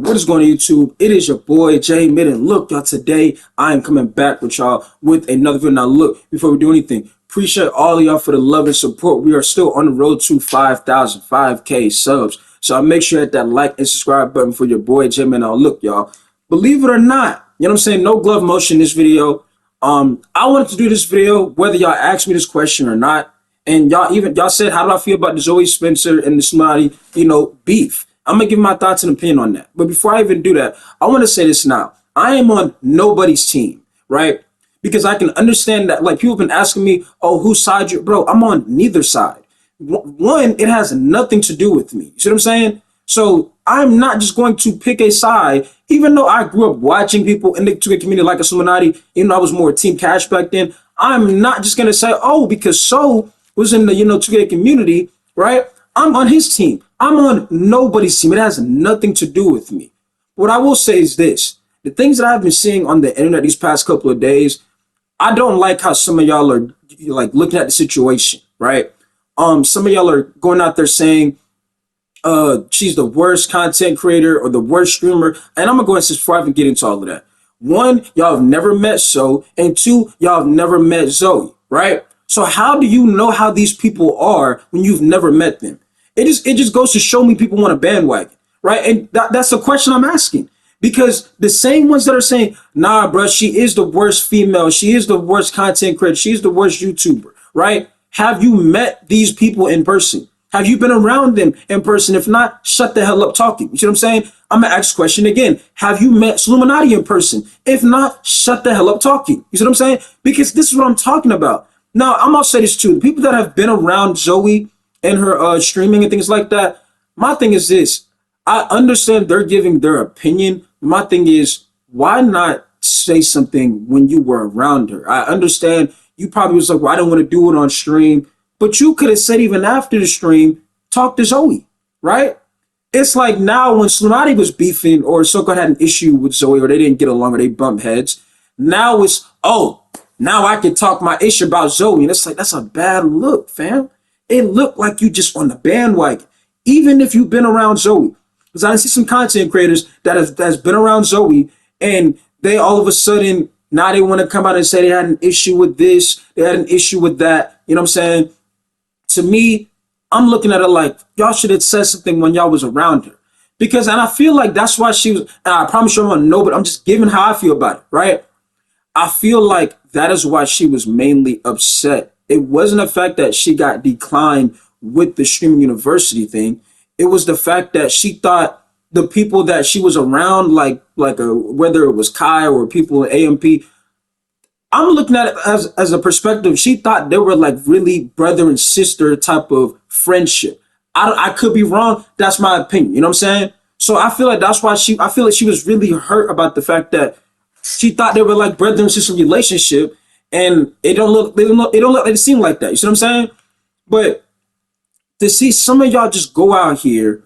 What is going on, YouTube? It is your boy Jay Midden. Look, y'all, today I am coming back with y'all with another video. Now, look, before we do anything, appreciate all of y'all for the love and support. We are still on the road to 5,000, 5K subs. So I make sure to hit that like and subscribe button for your boy Jay Midden. Now, look, y'all, believe it or not, you know what I'm saying? No glove motion in this video. I wanted to do this video whether y'all asked me this question or not. And y'all said, how do I feel about the Zoe Spencer and the Solluminati, beef? I'm gonna give my thoughts and opinion on that. But before I even do that, I want to say this now. I am on nobody's team, right? Because I can understand that, like, people have been asking me, oh, whose side you, bro? I'm on neither side. One, it has nothing to do with me. You see what I'm saying? So I'm not just going to pick a side, even though I grew up watching people in the 2K community like a Solluminati, even though I was more Team Cash back then. I'm not just gonna say, oh, because So was in the 2K community, right? I'm on his team. I'm on nobody's team. It has nothing to do with me. What I will say is this. The things that I've been seeing on the internet these past couple of days, I don't like how some of y'all are like looking at the situation, right? Some of y'all are going out there saying she's the worst content creator or the worst streamer. And I'm gonna go and say before I even get into all of that. One, y'all have never met So, and two, y'all have never met Zoe, right? So how do you know how these people are when you've never met them? It just goes to show me people want a bandwagon, right? And that's the question I'm asking. Because the same ones that are saying, nah, bro, she is the worst female, she is the worst content creator, she's the worst YouTuber, right? Have you met these people in person? Have you been around them in person? If not, shut the hell up talking. You see what I'm saying? I'm gonna ask the question again. Have you met Solluminati in person? If not, shut the hell up talking. You see what I'm saying? Because this is what I'm talking about. Now, I'm gonna say this too. The people that have been around Zoe and her streaming and things like that, my thing is this. I understand they're giving their opinion. My thing is, why not say something when you were around her? I understand you probably was like, well, I don't want to do it on stream. But you could have said even after the stream, talk to Zoe, right? It's like now when Solluminati was beefing or so-called had an issue with Zoe or they didn't get along or they bumped heads, now it's, oh, now I can talk my issue about Zoe. And it's like, that's a bad look, fam. It looked like you just on the bandwagon, even if you've been around Zoe. Because I see some content creators that's been around Zoe and they all of a sudden, now they want to come out and say they had an issue with this, they had an issue with that. You know what I'm saying? To me, I'm looking at it like, y'all should have said something when y'all was around her. Because, and I feel like that's why she was, and I promise you I'm gonna know, but I'm just giving how I feel about it, right? I feel like that is why she was mainly upset. It wasn't the fact that she got declined with the streaming university thing. It was the fact that she thought the people that she was around, whether it was Kai or people in AMP, I'm looking at it as a perspective. She thought they were like really brother and sister type of friendship. I could be wrong. That's my opinion. You know what I'm saying? So I feel like that's why I feel like she was really hurt about the fact that she thought they were like brother and sister relationship, and it don't let it seem like that. You see what I'm saying? But to see some of y'all just go out here,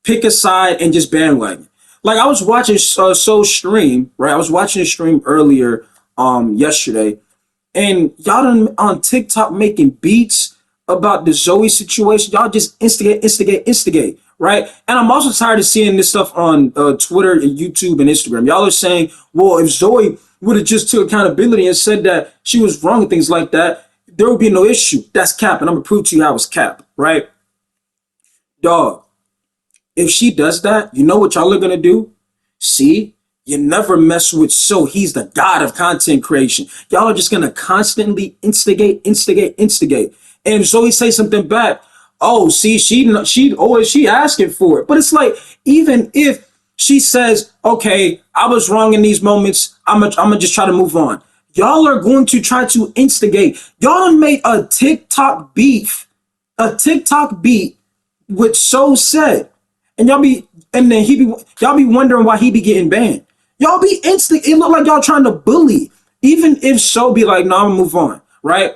pick a side, and just bandwagon. Like I was watching So stream, right? I was watching a stream earlier yesterday, and y'all done on TikTok making beats about the Zoe situation. Y'all just instigate, right? And I'm also tired of seeing this stuff on Twitter and YouTube and Instagram. Y'all are saying, well, if Zoe would have just took accountability and said that she was wrong and things like that, there would be no issue. That's cap, and I'm gonna prove to you how it's cap, right? Dog, if she does that, you know what y'all are gonna do? See? You never mess with So. He's the god of content creation. Y'all are just gonna constantly instigate. And if Zoe say something back, oh, see, she asking for it. But it's like, even if she says, okay, I was wrong in these moments, I'm gonna just try to move on. Y'all are going to try to instigate. Y'all done made a TikTok beat with So said, and y'all be wondering why he be getting banned. Y'all be it look like y'all trying to bully. Even if So be like, no, I'm gonna move on, right?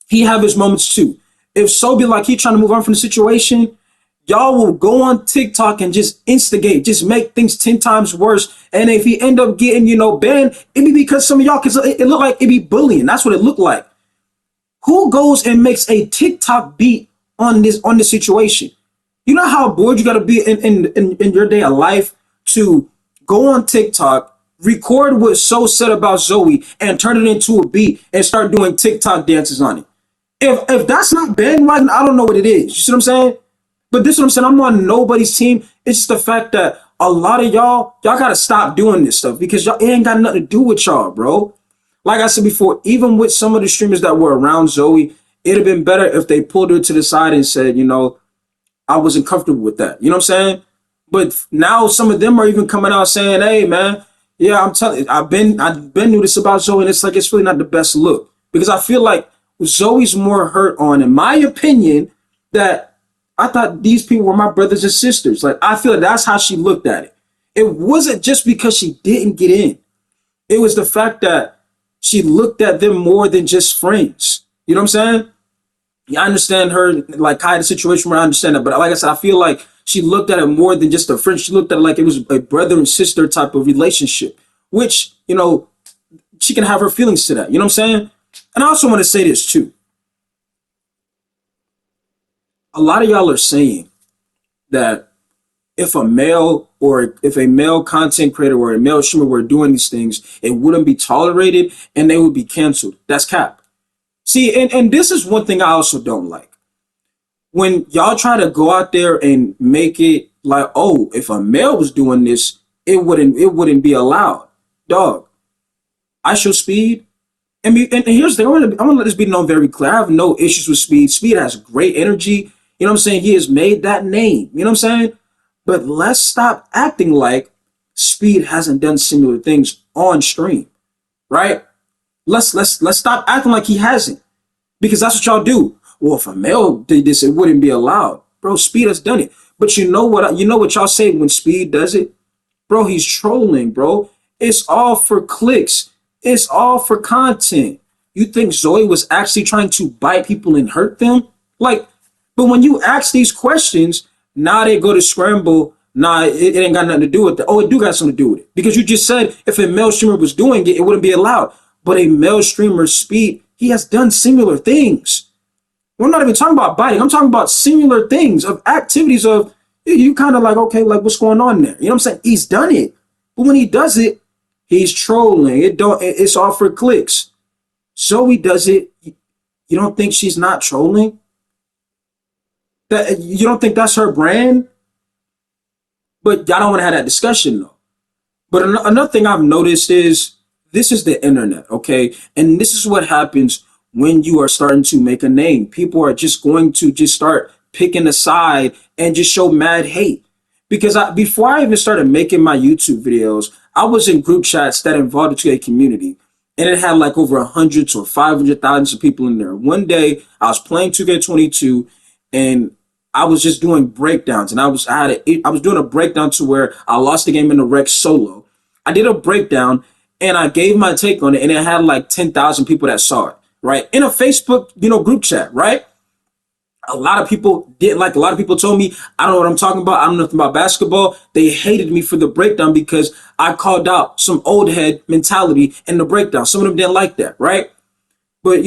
He have his moments too. If So be like he trying to move on from the situation, y'all will go on TikTok and just instigate, just make things 10 times worse. And if he end up getting, banned, it be because some of y'all, because it look like it be bullying. That's what it looked like. Who goes and makes a TikTok beat on this situation? You know how bored you gotta be in your day of life to go on TikTok, record what So said about Zoe, and turn it into a beat and start doing TikTok dances on it. If that's not bandwagon, I don't know what it is. You see what I'm saying? But this is what I'm saying. I'm on nobody's team. It's just the fact that a lot of y'all gotta stop doing this stuff because y'all it ain't got nothing to do with y'all, bro. Like I said before, even with some of the streamers that were around Zoe, it'd have been better if they pulled her to the side and said, you know, I wasn't comfortable with that. You know what I'm saying? But now some of them are even coming out saying, hey man, yeah, I'm telling you, I've been knew this about Zoe, and it's like it's really not the best look. Because I feel like Zoe's more hurt on, in my opinion, that I thought these people were my brothers and sisters. Like I feel like that's how she looked at it. It wasn't just because she didn't get in. It was the fact that she looked at them more than just friends. You know what I'm saying? Yeah, I understand her, like kind of situation where I understand that. But like I said, I feel like she looked at it more than just a friend. She looked at it like it was a brother and sister type of relationship, which, you know, she can have her feelings to that. You know what I'm saying? And I also want to say this too. A lot of y'all are saying that if a male content creator or a male streamer were doing these things, it wouldn't be tolerated and they would be canceled. That's cap. See, and this is one thing I also don't like. When y'all try to go out there and make it like, oh, if a male was doing this, it wouldn't be allowed. Dog, I show Speed. And here's the thing, I'm gonna let this be known very clear. I have no issues with Speed. Speed has great energy. You know what I'm saying? He has made that name. You know what I'm saying? But let's stop acting like Speed hasn't done similar things on stream, right? Let's stop acting like he hasn't, because that's what y'all do. Well, if a male did this, it wouldn't be allowed, bro. Speed has done it, but you know what? You know what y'all say when Speed does it, bro? He's trolling, bro. It's all for clicks. It's all for content. You think Zoe was actually trying to bite people and hurt them? Like, but when you ask these questions, now they go to scramble. Nah, it ain't got nothing to do with it. Oh, it do got something to do with it. Because you just said if a male streamer was doing it, it wouldn't be allowed. But a male streamer, Speed, he has done similar things. We're not even talking about biting. I'm talking about similar things of activities of you kind of like, okay, like what's going on there? You know what I'm saying? He's done it. But when he does it, he's trolling. It's all for clicks. Zoe does it. You don't think she's not trolling? That you don't think that's her brand? But y'all don't want to have that discussion though. But another thing I've noticed is this is the internet, okay? And this is what happens when you are starting to make a name. People are just going to just start picking a side and just show mad hate. Because before I even started making my YouTube videos, I was in group chats that involved to a community. And it had like over 100 to 500,000 people in there. One day I was playing 2K22 and I was just doing breakdowns. And I was doing a breakdown to where I lost the game in the wreck solo. I did a breakdown and I gave my take on it, and it had like 10,000 people that saw it, right? In a Facebook, group chat, right? A lot of people didn't like. A lot of people told me I don't know what I'm talking about. I don't know nothing about basketball. They hated me for the breakdown because I called out some old head mentality in the breakdown. Some of them didn't like that, right? But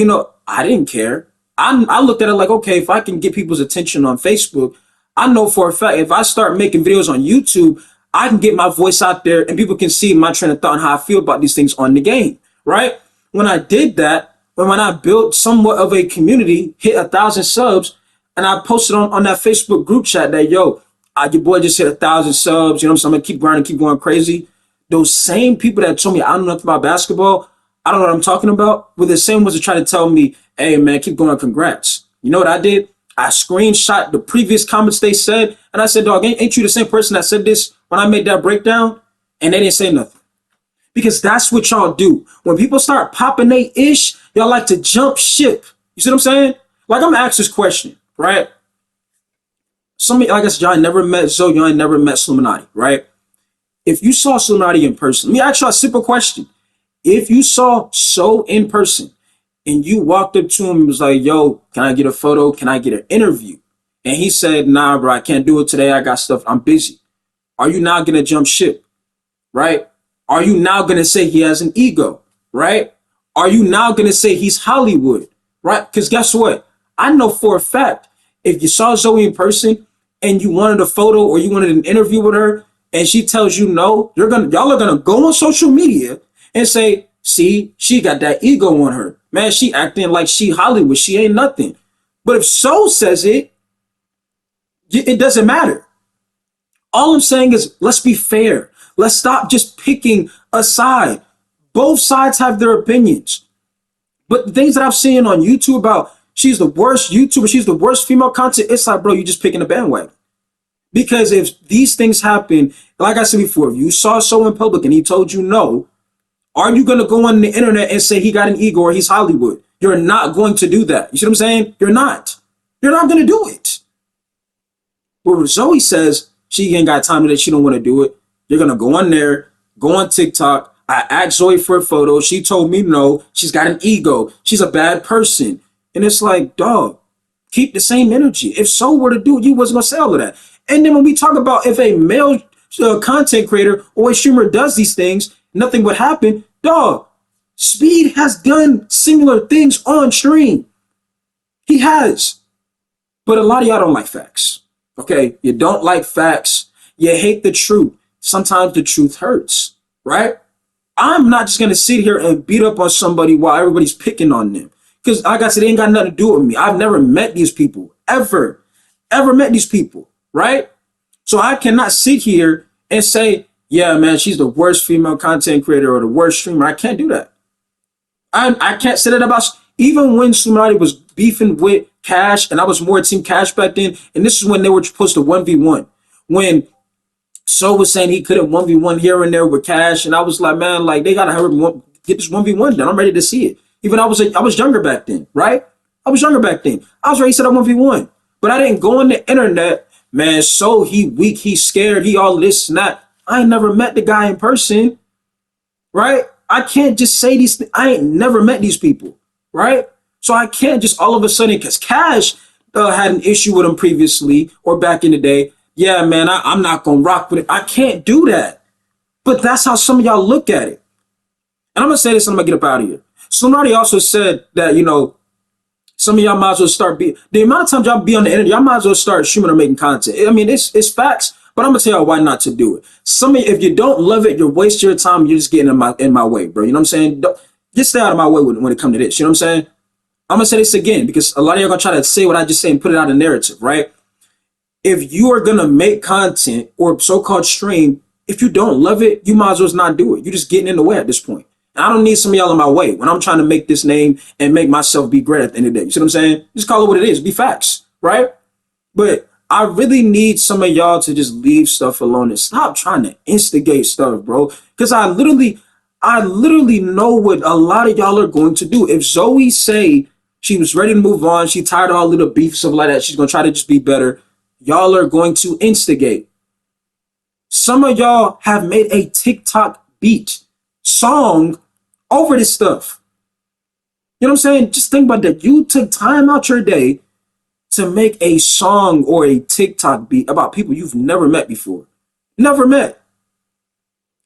I didn't care. I looked at it like, okay, if I can get people's attention on Facebook, I know for a fact if I start making videos on YouTube, I can get my voice out there and people can see my train of thought and how I feel about these things on the game, right? When I did that, when I built somewhat of a community, hit 1,000 subs, and I posted on that Facebook group chat that, yo, your boy just hit 1,000 subs, you know what I'm saying? I'm gonna keep grinding, keep going crazy. Those same people that told me I don't know nothing about basketball, I don't know what I'm talking about, were the same ones that try to tell me, hey man, keep going, congrats. You know what I did? I screenshot the previous comments they said, and I said, dog, ain't you the same person that said this when I made that breakdown? And they didn't say nothing. Because that's what y'all do. When people start popping they ish, y'all like to jump ship. You see what I'm saying? Like, I'm gonna ask this question, right? Somebody, like I said, y'all ain't never met Zoe, y'all ain't never met Solluminati, right? If you saw Solluminati in person, let me ask y'all a simple question. If you saw So in person and you walked up to him and was like, yo, can I get a photo? Can I get an interview? And he said, nah, bro, I can't do it today. I got stuff. I'm busy. Are you now gonna jump ship, right? Are you now gonna say he has an ego, right? Are you now gonna say he's Hollywood, right? Because guess what? I know for a fact, if you saw Zoe in person and you wanted a photo or you wanted an interview with her, and she tells you no, y'all are gonna go on social media and say, see, she got that ego on her. Man, she acting like she Hollywood. She ain't nothing. But if So says it, it doesn't matter. All I'm saying is let's be fair. Let's stop just picking a side. Both sides have their opinions. But the things that I've seen on YouTube about she's the worst YouTuber, she's the worst female content, it's like, bro, you just picking a bandwagon. Because if these things happen, like I said before, if you saw So in public and he told you no, are you going to go on the internet and say he got an ego or he's Hollywood? You're not going to do that. You see what I'm saying? You're not. You're not going to do it. But when Zoe says she ain't got time today, she don't want to do it, you're going to go on there, go on TikTok. I asked Zoe for a photo. She told me no. She's got an ego. She's a bad person. And it's like, dog, keep the same energy. If So were to do it, you wasn't going to say all of that. And then when we talk about if a male content creator or a streamer does these things, nothing would happen. Dog, Speed has done similar things on stream. He has. But a lot of y'all don't like facts. Okay? You don't like facts. You hate the truth. Sometimes the truth hurts, right? I'm not just going to sit here and beat up on somebody while everybody's picking on them. Because like I said, it ain't got nothing to do with me. I've never met these people. Ever met these people, right? So I cannot sit here and say, yeah, man, she's the worst female content creator or the worst streamer. I can't do that. I can't say that about, even when Solluminati was beefing with Cash, and I was more Team Cash back then, and this is when they were supposed to 1v1. When So was saying he couldn't 1v1 here and there with Cash, and I was like, man, like, they gotta hurry get this 1v1 done. I'm ready to see it. Even I was younger back then, right? I was younger back then. I was ready to set up 1v1. But I didn't go on the internet, man, So he weak, he scared, he all this and that. I ain't never met the guy in person, right? I can't just say these things. I ain't never met these people, right? So I can't just all of a sudden, because Cash had an issue with him previously or back in the day. Yeah, man, I'm not going to rock with it. I can't do that. But that's how some of y'all look at it. And I'm going to say this and I'm going to get up out of here. Somebody also said that, you know, some of y'all might as well start the amount of times y'all be on the internet, y'all might as well start streaming or making content. I mean, it's facts. But I'm gonna tell y'all why not to do it. If you don't love it, you're wasting your time. You're just getting in my way, bro. You know what I'm saying? Just stay out of my way when it comes to this. You know what I'm saying? I'm gonna say this again because a lot of y'all gonna try to say what I just say and put it out in narrative, right? If you are gonna make content or so-called stream, if you don't love it, you might as well not do it. You're just getting in the way at this point. And I don't need some of y'all in my way when I'm trying to make this name and make myself be great at the end of the day. You see what I'm saying? Just call it what it is. Be facts, right? But I really need some of y'all to just leave stuff alone and stop trying to instigate stuff, bro. Because I literally know what a lot of y'all are going to do. If Zoe say she was ready to move on, she tired of all little beef, stuff like that, she's going to try to just be better, y'all are going to instigate. Some of y'all have made a TikTok beat song over this stuff. You know what I'm saying? Just think about that. You took time out your day to make a song or a TikTok beat about people you've never met before. Never met.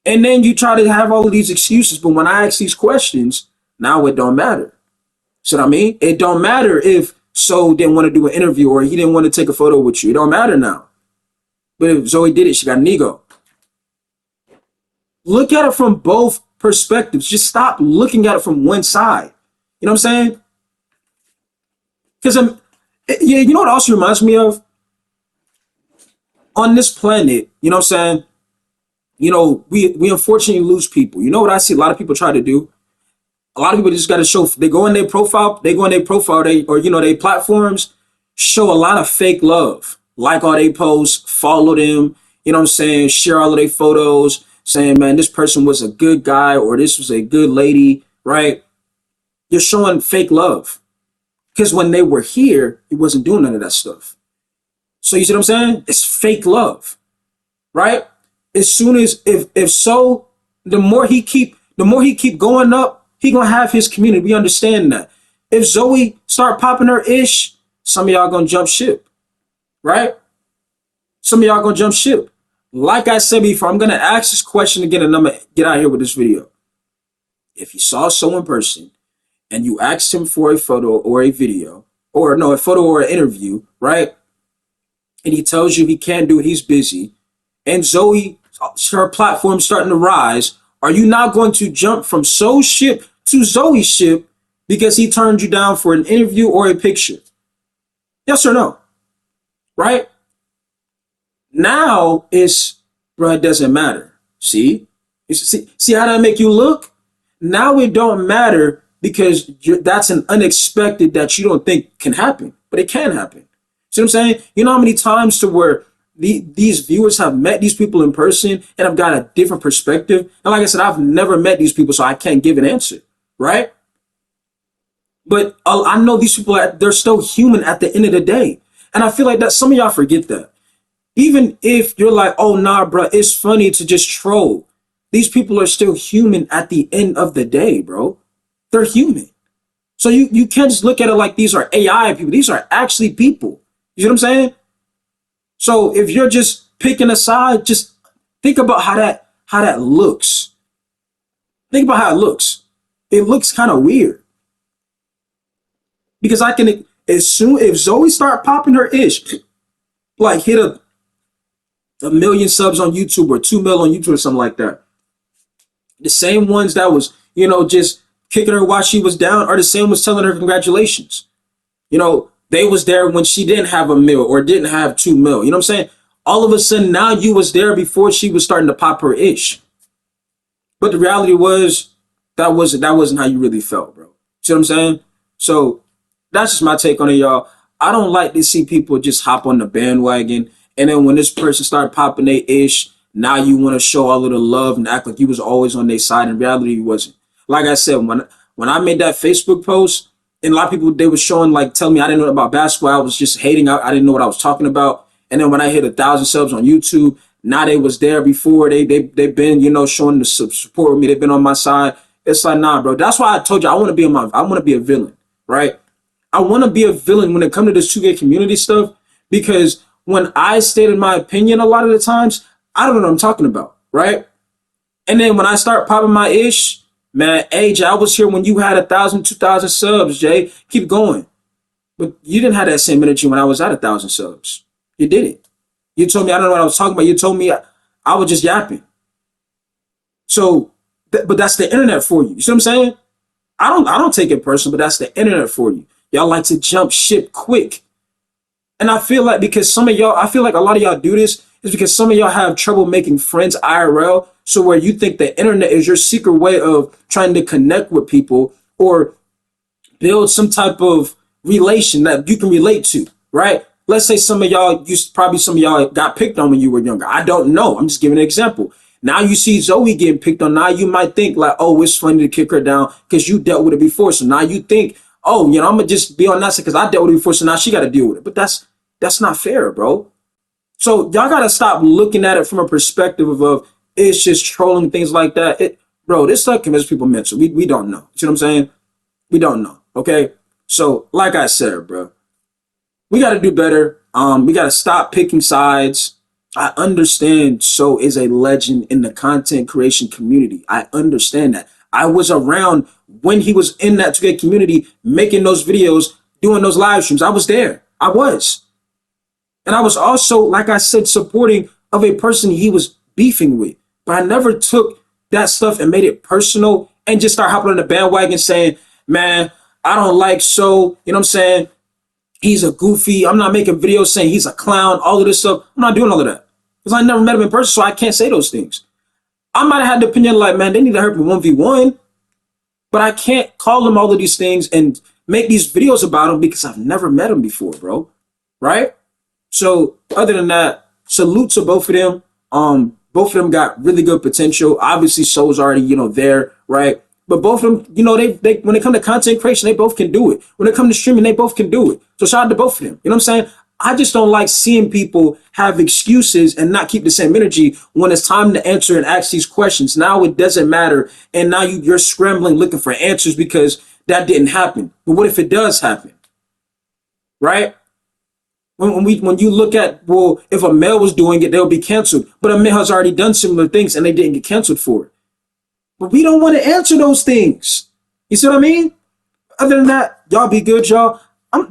And then you try to have all of these excuses, but when I ask these questions, now it don't matter. See what I mean? It don't matter if So didn't want to do an interview or he didn't want to take a photo with you. It don't matter now. But if Zoe did it, she got an ego. Look at it from both perspectives. Just stop looking at it from one side. You know what I'm saying? Because yeah, you know what also reminds me of? On this planet, you know what I'm saying? You know, we unfortunately lose people. You know what I see a lot of people try to do? A lot of people just got to show, they go in their profile, or, you know, their platforms, show a lot of fake love. Like all they posts, follow them, you know what I'm saying? Share all of their photos, saying, man, this person was a good guy or this was a good lady, right? You're showing fake love. Because when they were here, he wasn't doing none of that stuff. So you see what I'm saying? It's fake love, right? As soon as if So, the more he keep going up, he gonna have his community. We understand that. If Zoe start popping her ish, some of y'all gonna jump ship, right? Some of y'all gonna jump ship. Like I said before, I'm gonna ask this question again, and I'm gonna get out of here with this video. If you saw So in person, and you asked him for a photo or a video, or no, a photo or an interview, right? And he tells you he can't do it, he's busy. And Zoe her platform starting to rise, are you not going to jump from Soul ship to Zoe ship because he turned you down for an interview or a picture? Yes or no? Right? Now it's, bro, it doesn't matter. See? See how that make you look? Now it don't matter because that's an unexpected that you don't think can happen, but it can happen. See what I'm saying? You know how many times to where these viewers have met these people in person and have got a different perspective? And like I said, I've never met these people, so I can't give an answer, right? But I know these people, they're still human at the end of the day. And I feel like that some of y'all forget that. Even if you're like, oh, nah, bro, it's funny to just troll. These people are still human at the end of the day, bro. They're human. So you can't just look at it like these are AI people. These are actually people. You know what I'm saying? So if you're just picking a side, just think about how that looks. Think about how it looks. It looks kind of weird. Because I can, as soon if Zoe start popping her ish, like hit a million subs on YouTube or 2 mil on YouTube or something like that, the same ones that was, you know, just kicking her while she was down are the same ones telling her congratulations. You know, they was there when she didn't have a mil or didn't have 2 mil. You know what I'm saying? All of a sudden now you was there before she was starting to pop her ish. But the reality was that wasn't how you really felt, bro. See what I'm saying? So that's just my take on it, y'all. I don't like to see people just hop on the bandwagon, and then when this person start popping their ish, now you want to show all of the love and act like you was always on their side. In reality, you wasn't. Like I said, when I made that Facebook post, and a lot of people, they were showing, like, telling me I didn't know about basketball. I was just hating out. I didn't know what I was talking about. And then when I hit 1,000 subs on YouTube, now they was there before. They've been, you know, showing the support with me. They've been on my side. It's like, nah, bro. That's why I told you I want to be a villain, right? I want to be a villain when it comes to this 2K community stuff, because when I stated my opinion a lot of the times, I don't know what I'm talking about, right? And then when I start popping my ish, man, hey, Jay, I was here when you had 1,000, 2,000 subs, Jay. Keep going. But you didn't have that same energy when I was at 1,000 subs. You didn't. You told me I don't know what I was talking about. You told me I was just yapping. So, but that's the internet for you. You see what I'm saying? I don't take it personal, but that's the internet for you. Y'all like to jump ship quick. And I feel like because some of y'all, I feel like a lot of y'all do this is because some of y'all have trouble making friends IRL. So where you think the internet is your secret way of trying to connect with people or build some type of relation that you can relate to, right? Let's say some of y'all got picked on when you were younger. I don't know. I'm just giving an example. Now you see Zoe getting picked on. Now you might think like, oh, it's funny to kick her down because you dealt with it before. So now you think, oh, you know, I'm going to just be on that side because I dealt with it before. So now she got to deal with it. But that's not fair, bro. So y'all got to stop looking at it from a perspective of it's just trolling, things like that. Bro, this stuff can make people mental. We don't know. See what I'm saying? We don't know. Okay. So like I said, bro, we got to do better. We got to stop picking sides. I understand So is a legend in the content creation community. I understand that. I was around when he was in that 2K community, making those videos, doing those live streams. I was there. I was. And I was also, like I said, supporting of a person he was beefing with. But I never took that stuff and made it personal and just start hopping on the bandwagon saying, man, I don't like So, you know what I'm saying? He's a goofy. I'm not making videos saying he's a clown, all of this stuff. I'm not doing all of that because I never met him in person, so I can't say those things. I might have had the opinion like, man, they need to hurt me 1v1, but I can't call them all of these things and make these videos about him because I've never met him before, bro. Right? So other than that, salute to both of them. Both of them got really good potential. Obviously, Soul's already, you know, there, right? But both of them, you know, they when it comes to content creation, they both can do it. When it comes to streaming, they both can do it. So shout out to both of them. You know what I'm saying? I just don't like seeing people have excuses and not keep the same energy when it's time to answer and ask these questions. Now it doesn't matter. And now you're scrambling looking for answers because that didn't happen. But what if it does happen? Right? When you look at, well, if a male was doing it, they'll be canceled. But a male has already done similar things and they didn't get canceled for it. But we don't want to answer those things. You see what I mean? Other than that, y'all be good, y'all.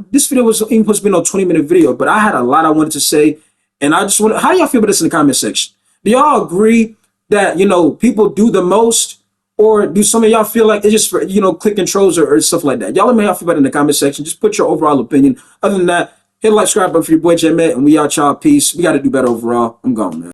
This video was even supposed to be a 20-minute video, but I had a lot I wanted to say. And I just want to, how do y'all feel about this in the comment section? Do y'all agree that, you know, people do the most? Or do some of y'all feel like it's just for, you know, click controls or stuff like that? Y'all let me know how you feel about it in the comment section. Just put your overall opinion. Other than that, hit the like, subscribe button for your boy J Met, and we out, y'all. Peace. We got to do better overall. I'm gone, man.